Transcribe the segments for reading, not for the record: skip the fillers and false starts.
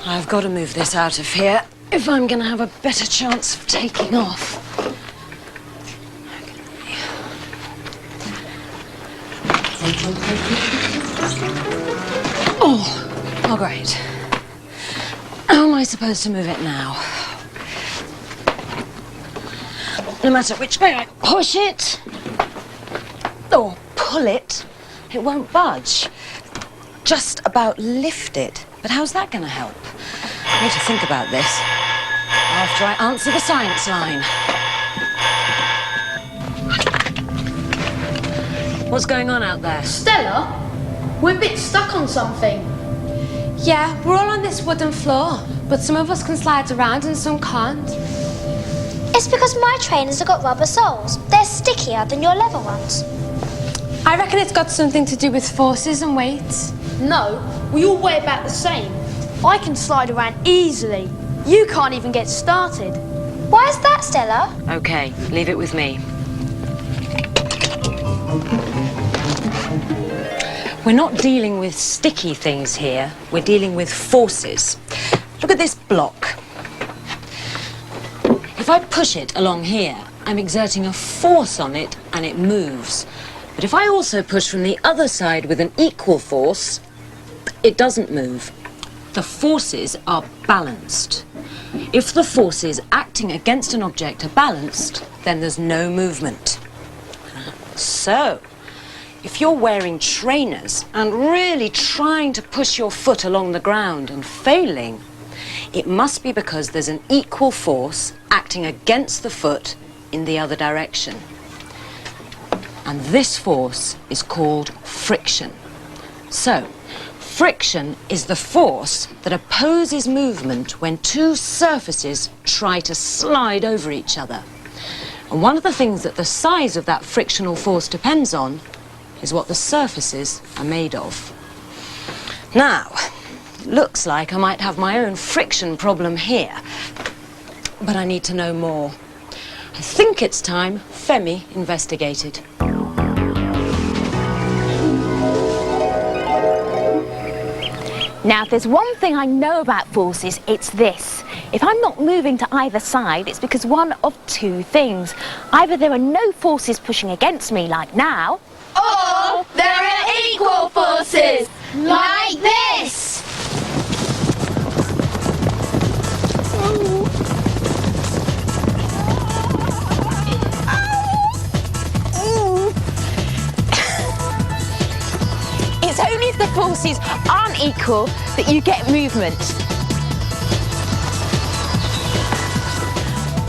I've got to move this out of here if I'm going to have a better chance of taking off. Oh, great. How am I supposed to move it now? No matter which way I push it or pull it, it won't budge. Just about lift it. But how's that going to help? I need to think about this after I answer the science line. What's going on out there? Stella, we're a bit stuck on something. Yeah, we're all on this wooden floor, but some of us can slide around and some can't. It's because my trainers have got rubber soles. They're stickier than your leather ones. I reckon it's got something to do with forces and weights. No, we all weigh about the same. I can slide around easily. You can't even get started. Why is that, Stella? Okay, leave it with me. We're not dealing with sticky things here. We're dealing with forces. Look at this block. If I push it along here, I'm exerting a force on it and it moves. But if I also push from the other side with an equal force, it doesn't move. The forces are balanced. If the forces acting against an object are balanced, then there's no movement. So, if you're wearing trainers and really trying to push your foot along the ground and failing, it must be because there's an equal force acting against the foot in the other direction. And this force is called friction. So, friction is the force that opposes movement when two surfaces try to slide over each other. And one of the things that the size of that frictional force depends on is what the surfaces are made of. Now, it looks like I might have my own friction problem here, but I need to know more. I think it's time Femi investigated. Now, if there's one thing I know about forces, it's this. If I'm not moving to either side, it's because one of two things. Either there are no forces pushing against me, like now, Or there are equal forces, like this. It's only if the forces aren't equal that you get movement.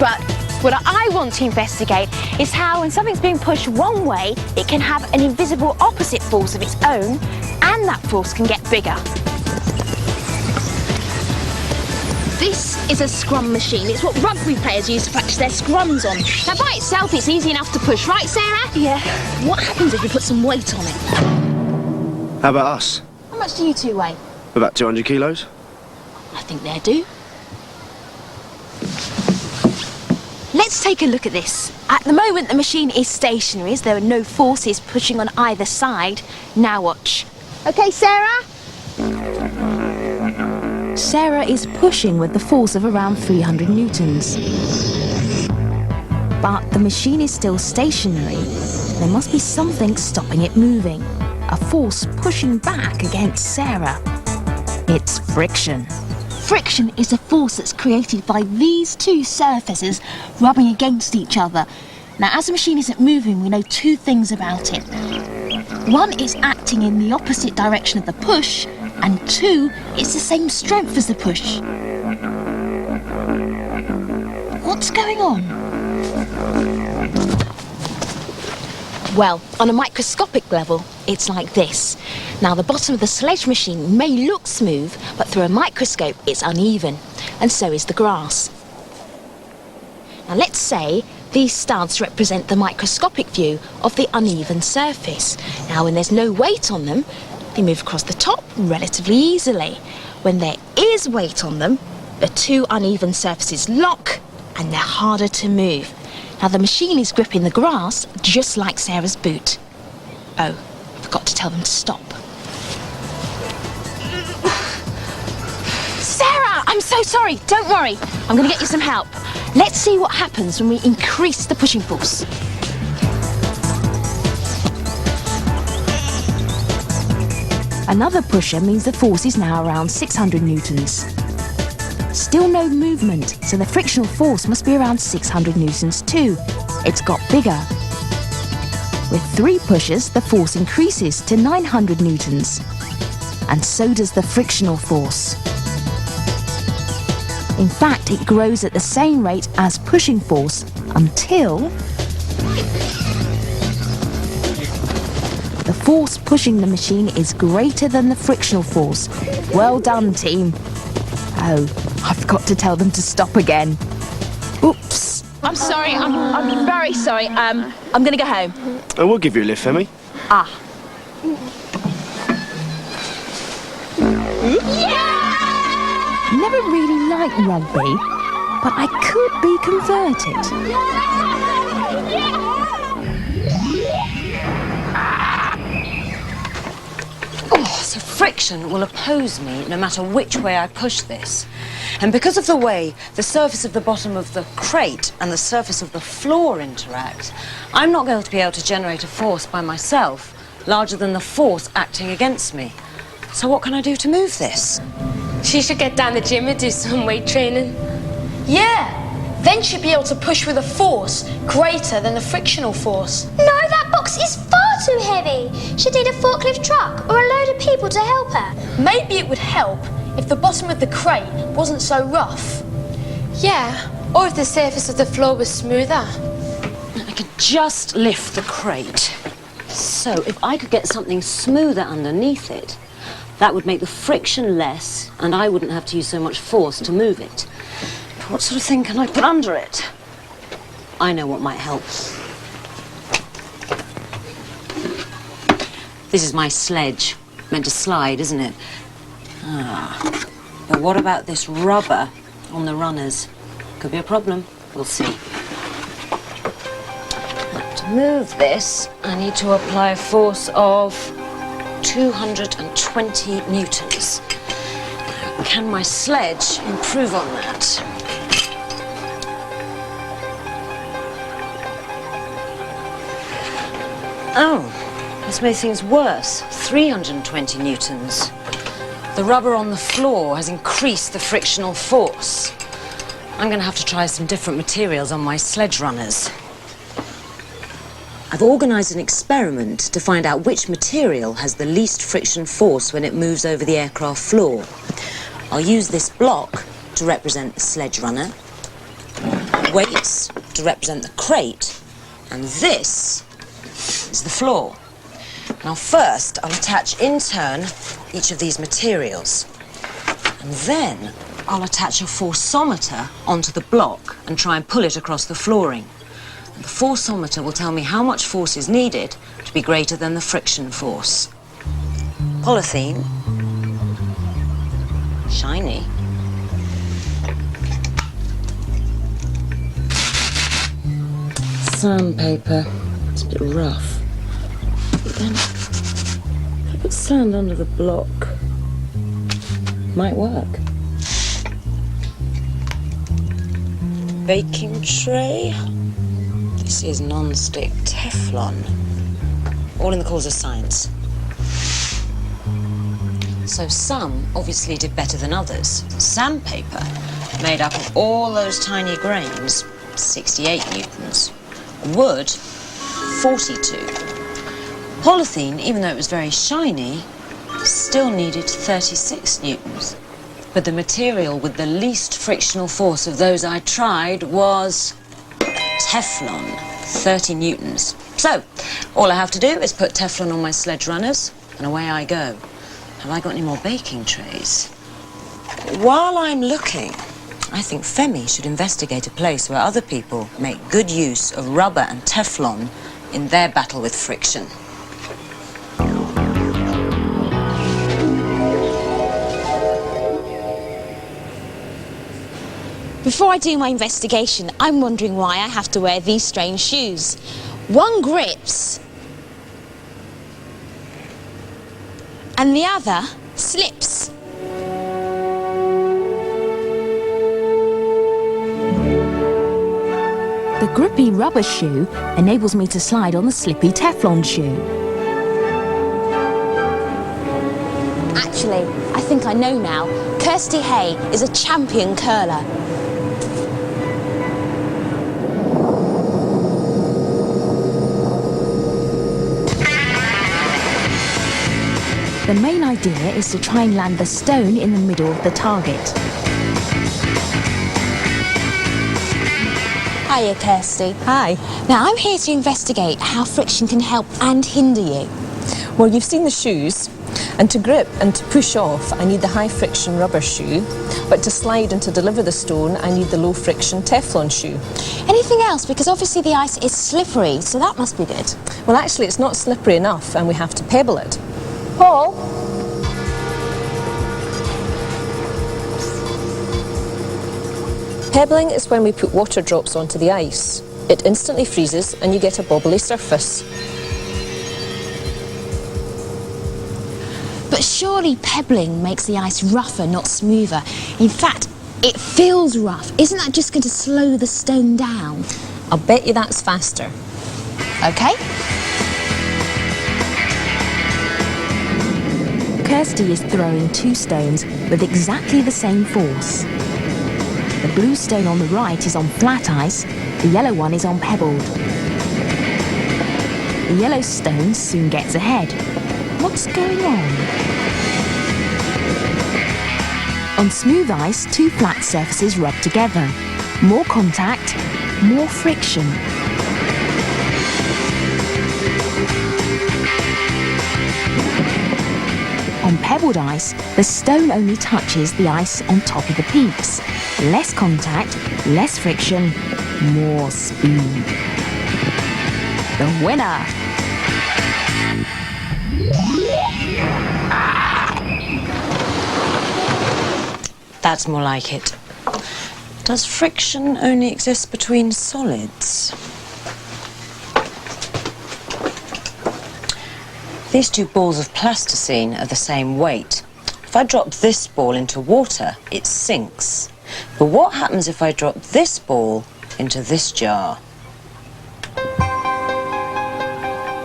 But what I want to investigate is how when something's being pushed one way, it can have an invisible opposite force of its own, and that force can get bigger. This is a scrum machine. It's what rugby players use to practice their scrums on. Now, by itself, it's easy enough to push, right, Sarah? Yeah. What happens if you put some weight on it? How about us? How much do you two weigh? About 200 kilos? I think they do. Let's take a look at this. At the moment, the machine is stationary as there are no forces pushing on either side. Now watch. Okay, Sarah? Sarah is pushing with the force of around 300 newtons. But the machine is still stationary. There must be something stopping it moving. A force pushing back against Sarah. It's friction. Friction is a force that's created by these two surfaces rubbing against each other. Now, as the machine isn't moving, we know two things about it. One, it's acting in the opposite direction of the push, and two, it's the same strength as the push. What's going on? Well, on a microscopic level, it's like this. Now, the bottom of the sledge machine may look smooth, but through a microscope, it's uneven. And so is the grass. Now let's say these studs represent the microscopic view of the uneven surface. Now when there's no weight on them, they move across the top relatively easily. When there is weight on them, the two uneven surfaces lock and they're harder to move. Now the machine is gripping the grass just like Sarah's boot. Oh, I forgot to tell them to stop. Sarah, I'm so sorry. Don't worry. I'm going to get you some help. Let's see what happens when we increase the pushing force. Another pusher means the force is now around 600 newtons. Still no movement, so the frictional force must be around 600 newtons too. It's got bigger. With 3 pushers, the force increases to 900 newtons. And so does the frictional force. In fact, it grows at the same rate as pushing force until the force pushing the machine is greater than the frictional force. Well done, team. Oh, I forgot to tell them to stop again. Oops. I'm sorry, I'm very sorry. I'm going to go home. Oh, we'll give you a lift, Femi. Ah. Yeah! Never really liked rugby, but I could be converted. Oh, so friction will oppose me no matter which way I push this. And because of the way the surface of the bottom of the crate and the surface of the floor interact, I'm not going to be able to generate a force by myself larger than the force acting against me. So what can I do to move this? She should get down the gym and do some weight training. Yeah, then she'd be able to push with a force greater than the frictional force. No, that box is far too heavy. She'd need a forklift truck or a load of people to help her. Maybe it would help if the bottom of the crate wasn't so rough. Yeah, or if the surface of the floor was smoother. I could just lift the crate. So if I could get something smoother underneath it, that would make the friction less and I wouldn't have to use so much force to move it. But what sort of thing can I put under it? I know what might help. This is my sledge. Meant to slide, isn't it? Ah. But what about this rubber on the runners? Could be a problem. We'll see. Now, to move this, I need to apply a force of 220 newtons. Now, can my sledge improve on that? Oh, this made things worse. 320 newtons. The rubber on the floor has increased the frictional force. I'm going to have to try some different materials on my sledge runners. I've organised an experiment to find out which material has the least friction force when it moves over the aircraft floor. I'll use this block to represent the sledge runner, weights to represent the crate, and this is the floor. Now first, I'll attach in turn each of these materials, and then I'll attach a forceometer onto the block and try and pull it across the flooring. The forceometer will tell me how much force is needed to be greater than the friction force. Polythene. Shiny. Sandpaper. It's a bit rough. But then, if I put sand under the block, might work. Baking tray. This is non-stick Teflon. All in the cause of science. So some obviously did better than others. Sandpaper, made up of all those tiny grains, 68 newtons. Wood, 42. Polythene, even though it was very shiny, still needed 36 newtons. But the material with the least frictional force of those I tried was Teflon, 30 newtons. So, all I have to do is put Teflon on my sledge runners, and away I go. Have I got any more baking trays? While I'm looking, I think Femi should investigate a place where other people make good use of rubber and Teflon in their battle with friction. Before I do my investigation, I'm wondering why I have to wear these strange shoes. One grips and the other slips. The grippy rubber shoe enables me to slide on the slippy Teflon shoe. Actually, I think I know now. Kirsty Hay is a champion curler. The main idea is to try and land the stone in the middle of the target. Hiya, Kirsty. Hi. Now, I'm here to investigate how friction can help and hinder you. Well, you've seen the shoes, and to grip and to push off, I need the high friction rubber shoe, but to slide and to deliver the stone, I need the low friction Teflon shoe. Anything else? Because obviously the ice is slippery, so that must be good. Well, actually, it's not slippery enough, and we have to pebble it. Paul? Pebbling is when we put water drops onto the ice. It instantly freezes and you get a bobbly surface. But surely pebbling makes the ice rougher, not smoother. In fact, it feels rough. Isn't that just going to slow the stone down? I'll bet you that's faster. Okay. Kirsty is throwing two stones with exactly the same force. The blue stone on the right is on flat ice, the yellow one is on pebbled. The yellow stone soon gets ahead. What's going on? On smooth ice, two flat surfaces rub together. More contact, more friction. On pebbled ice, the stone only touches the ice on top of the peaks. Less contact, less friction, more speed. The winner! That's more like it. Does friction only exist between solids? These two balls of plasticine are the same weight. If I drop this ball into water, it sinks. But what happens if I drop this ball into this jar?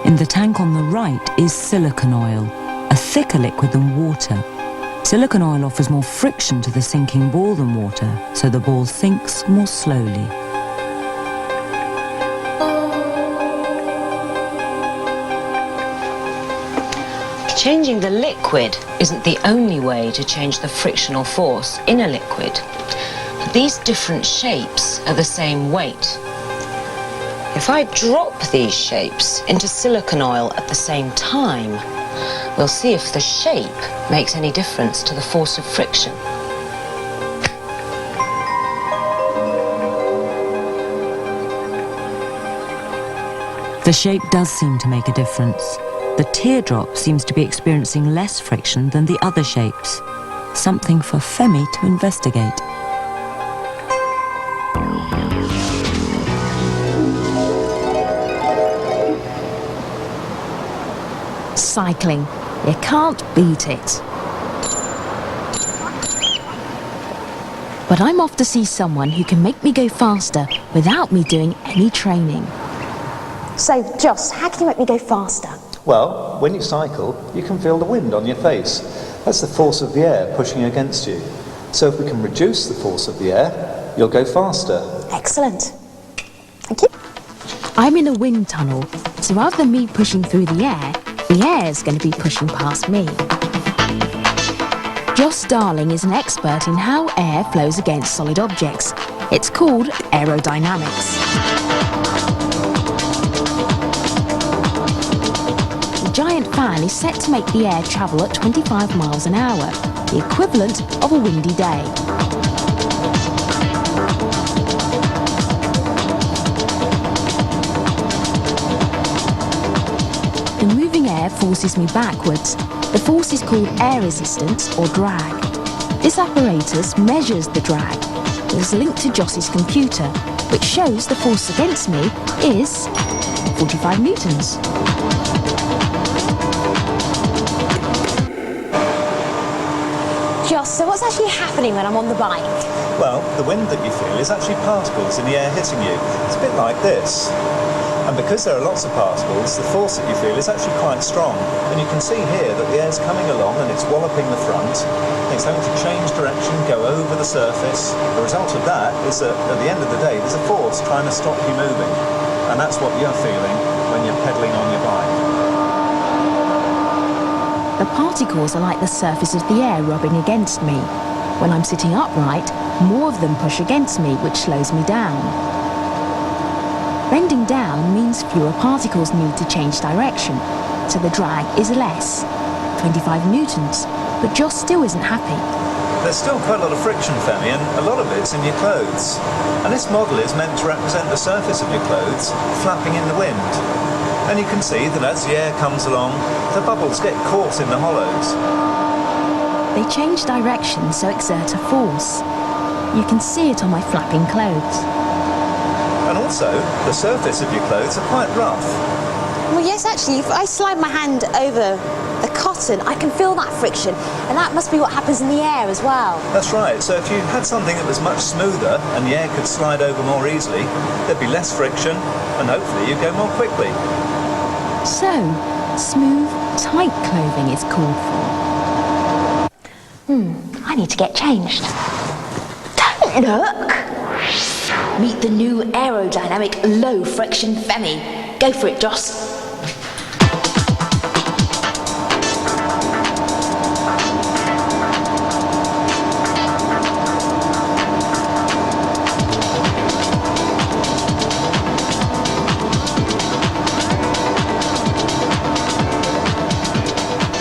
In the tank on the right is silicon oil, a thicker liquid than water. Silicon oil offers more friction to the sinking ball than water, so the ball sinks more slowly. Changing the liquid isn't the only way to change the frictional force in a liquid. These different shapes are the same weight. If I drop these shapes into silicon oil at the same time, we'll see if the shape makes any difference to the force of friction. The shape does seem to make a difference. The teardrop seems to be experiencing less friction than the other shapes. Something for Femi to investigate. Cycling. You can't beat it. But I'm off to see someone who can make me go faster without me doing any training. So, Joss, how can you make me go faster? Well, when you cycle, you can feel the wind on your face. That's the force of the air pushing against you. So if we can reduce the force of the air, you'll go faster. Excellent. Thank you. I'm in a wind tunnel, so rather than me pushing through the air's going to be pushing past me. Joss Darling is an expert in how air flows against solid objects. It's called aerodynamics. The giant fan is set to make the air travel at 25 miles an hour, the equivalent of a windy day. forces me backwards. The force is called air resistance or drag. This apparatus measures the drag. It is linked to Joss's computer, which shows the force against me is 45 newtons. Joss, so what's actually happening when I'm on the bike? Well, the wind that you feel is actually particles in the air hitting you. It's a bit like this. And because there are lots of particles, the force that you feel is actually quite strong. And you can see here that the air's coming along and it's walloping the front. It's having to change direction, go over the surface. The result of that is that at the end of the day, there's a force trying to stop you moving. And that's what you're feeling when you're pedalling on your bike. The particles are like the surface of the air rubbing against me. When I'm sitting upright, more of them push against me, which slows me down. Bending down means fewer particles need to change direction, so the drag is less, 25 newtons, but Joss still isn't happy. There's still quite a lot of friction, Femi, and a lot of it's in your clothes. And this model is meant to represent the surface of your clothes flapping in the wind. And you can see that as the air comes along, the bubbles get caught in the hollows. They change direction, so exert a force. You can see it on my flapping clothes. And also, the surface of your clothes are quite rough. Well, yes, actually, if I slide my hand over the cotton, I can feel that friction, and that must be what happens in the air as well. That's right. So if you had something that was much smoother and the air could slide over more easily, there'd be less friction, and hopefully you'd go more quickly. So, smooth, tight clothing is called for. I need to get changed. Don't look! Meet the new aerodynamic low friction Femi. Go for it, Joss.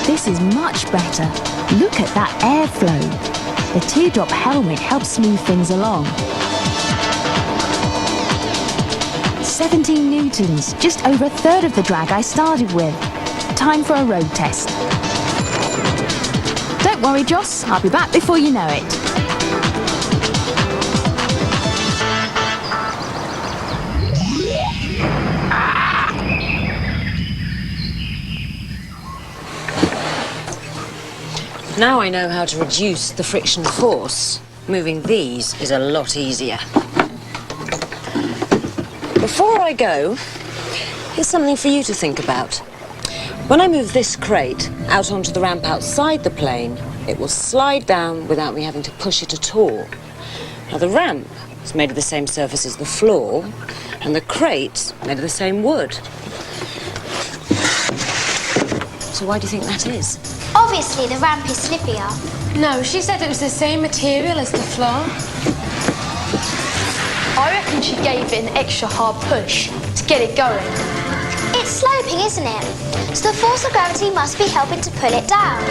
This is much better. Look at that airflow. The teardrop helmet helps smooth things along. 17 newtons, just over a third of the drag I started with. Time for a road test. Don't worry, Joss, I'll be back before you know it. Now I know how to reduce the friction force. Moving these is a lot easier. Before I go, here's something for you to think about. When I move this crate out onto the ramp outside the plane, it will slide down without me having to push it at all. Now the ramp is made of the same surface as the floor, and the crate's made of the same wood. So why do you think that is? Obviously, the ramp is slippier. No, she said it was the same material as the floor. I reckon she gave it an extra hard push to get it going. It's sloping, isn't it? So the force of gravity must be helping to pull it down.